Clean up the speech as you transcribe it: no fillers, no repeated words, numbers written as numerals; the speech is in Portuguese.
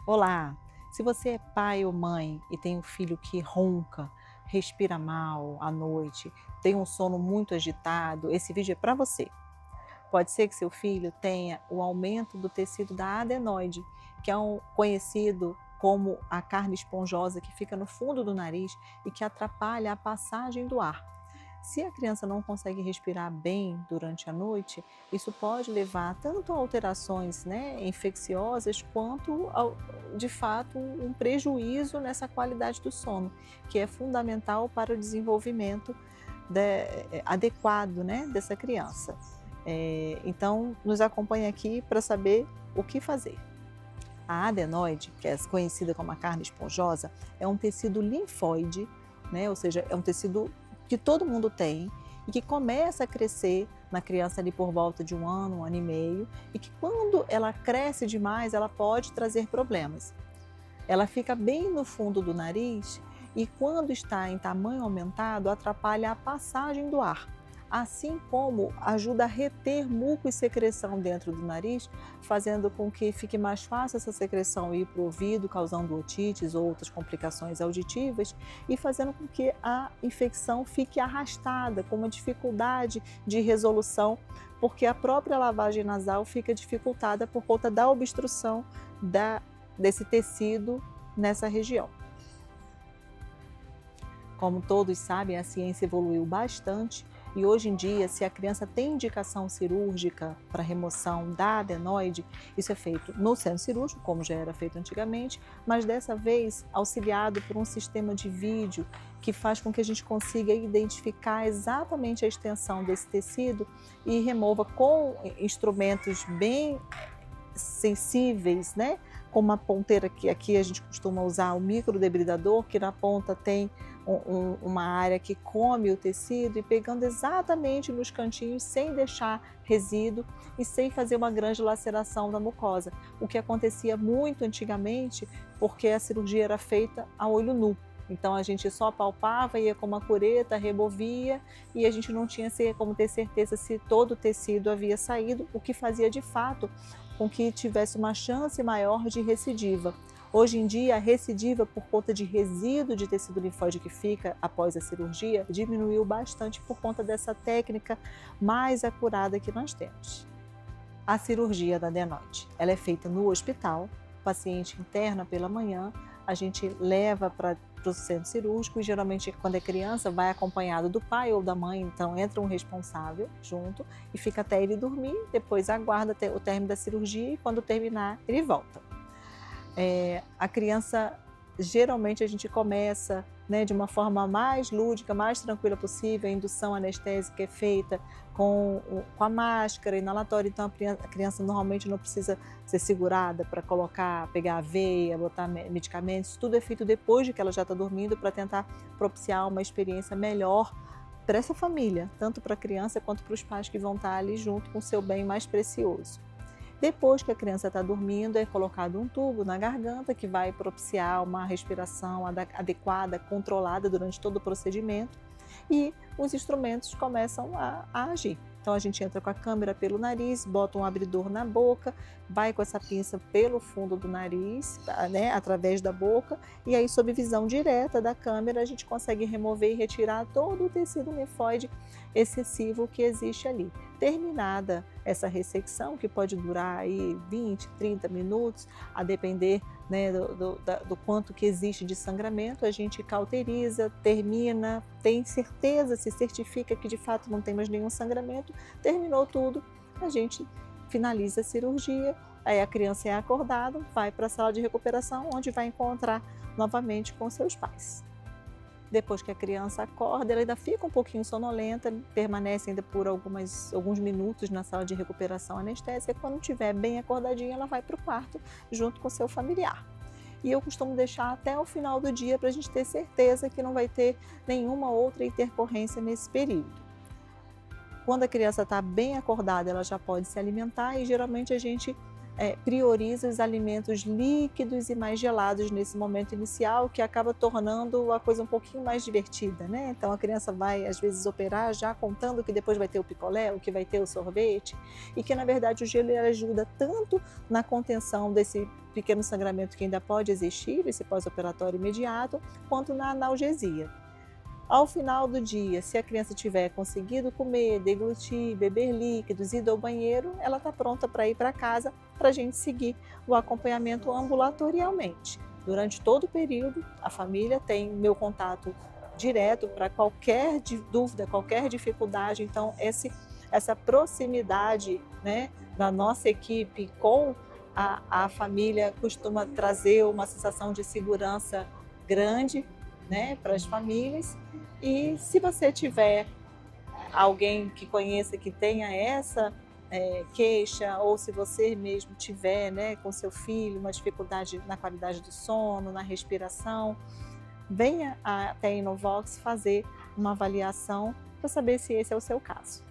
Olá! Se você é pai ou mãe e tem um filho que ronca, respira mal à noite, tem um sono muito agitado, esse vídeo é para você. Pode ser que seu filho tenha o aumento do tecido da adenoide, que é conhecido como a carne esponjosa que fica no fundo do nariz e que atrapalha a passagem do ar. Se a criança não consegue respirar bem durante a noite, isso pode levar tanto a alterações, infecciosas, quanto, de fato, um prejuízo nessa qualidade do sono, que é fundamental para o desenvolvimento adequado, né, dessa criança. Então, nos acompanhe aqui para saber o que fazer. A adenoide, que é conhecida como a carne esponjosa, é um tecido linfóide, né? Ou seja, é um tecido que todo mundo tem e que começa a crescer na criança ali por volta de um ano e meio, e que quando ela cresce demais, ela pode trazer problemas. Ela fica bem no fundo do nariz e, quando está em tamanho aumentado, atrapalha a passagem do ar, assim como ajuda a reter muco e secreção dentro do nariz, fazendo com que fique mais fácil essa secreção ir para o ouvido, causando otites ou outras complicações auditivas, e fazendo com que a infecção fique arrastada, com uma dificuldade de resolução, porque a própria lavagem nasal fica dificultada por conta da obstrução desse tecido nessa região. Como todos sabem, a ciência evoluiu bastante e hoje em dia, se a criança tem indicação cirúrgica para remoção da adenoide, isso é feito no centro cirúrgico, como já era feito antigamente, mas dessa vez auxiliado por um sistema de vídeo que faz com que a gente consiga identificar exatamente a extensão desse tecido e remova com instrumentos bem sensíveis, né? Como a ponteira, que aqui a gente costuma usar o microdebridador, que na ponta tem uma área que come o tecido, e pegando exatamente nos cantinhos, sem deixar resíduo e sem fazer uma grande laceração da mucosa, o que acontecia muito antigamente, porque a cirurgia era feita a olho nu. Então a gente só palpava, ia com uma cureta, removia, e a gente não tinha como ter certeza se todo o tecido havia saído, o que fazia de fato com que tivesse uma chance maior de recidiva. Hoje em dia, a recidiva, por conta de resíduo de tecido linfóide que fica após a cirurgia, diminuiu bastante por conta dessa técnica mais acurada que nós temos. A cirurgia da adenoide, ela é feita no hospital, o paciente interna pela manhã, a gente leva para o centro cirúrgico, e geralmente, quando é criança, vai acompanhado do pai ou da mãe, então entra um responsável junto e fica até ele dormir, depois aguarda até o término da cirurgia, e quando terminar, ele volta. A criança, geralmente a gente começa, de uma forma mais lúdica, mais tranquila possível. A indução anestésica é feita com a máscara inalatória, então a criança normalmente não precisa ser segurada para pegar a veia, botar medicamentos, tudo é feito depois de que ela já está dormindo, para tentar propiciar uma experiência melhor para essa família, tanto para a criança quanto para os pais que vão estar ali junto com o seu bem mais precioso. Depois que a criança está dormindo, é colocado um tubo na garganta que vai propiciar uma respiração adequada, controlada durante todo o procedimento, e os instrumentos começam a agir. Então a gente entra com a câmera pelo nariz, bota um abridor na boca, vai com essa pinça pelo fundo do nariz, né, através da boca, e aí, sob visão direta da câmera, a gente consegue remover e retirar todo o tecido linfóide excessivo que existe ali. Terminada essa ressecção, que pode durar aí 20, 30 minutos, a depender, né, do quanto que existe de sangramento, a gente cauteriza, termina, tem certeza, se certifica que de fato não tem mais nenhum sangramento, terminou tudo, a gente finaliza a cirurgia, aí a criança é acordada, vai para a sala de recuperação, onde vai encontrar novamente com seus pais. Depois que a criança acorda, ela ainda fica um pouquinho sonolenta, permanece ainda por alguns minutos na sala de recuperação anestésica. Quando estiver bem acordadinha, ela vai para o quarto junto com seu familiar. E eu costumo deixar até o final do dia, para a gente ter certeza que não vai ter nenhuma outra intercorrência nesse período. Quando a criança está bem acordada, ela já pode se alimentar, e geralmente a gente prioriza os alimentos líquidos e mais gelados nesse momento inicial, que acaba tornando a coisa um pouquinho mais divertida, né. Então a criança vai, às vezes, operar já contando que depois vai ter o picolé, ou que vai ter o sorvete, e que na verdade o gelo ele ajuda tanto na contenção desse pequeno sangramento que ainda pode existir, esse pós-operatório imediato, quanto na analgesia. Ao final do dia, se a criança tiver conseguido comer, deglutir, beber líquidos, ido ao banheiro, ela está pronta para ir para casa, para a gente seguir o acompanhamento ambulatorialmente. Durante todo o período, a família tem meu contato direto para qualquer dúvida, qualquer dificuldade. Então, essa proximidade, né, da nossa equipe com a família costuma trazer uma sensação de segurança grande, né, para as famílias. E se você tiver alguém que conheça que tenha essa queixa, ou se você mesmo tiver, né, com seu filho uma dificuldade na qualidade do sono, na respiração, venha até a Inovox fazer uma avaliação para saber se esse é o seu caso.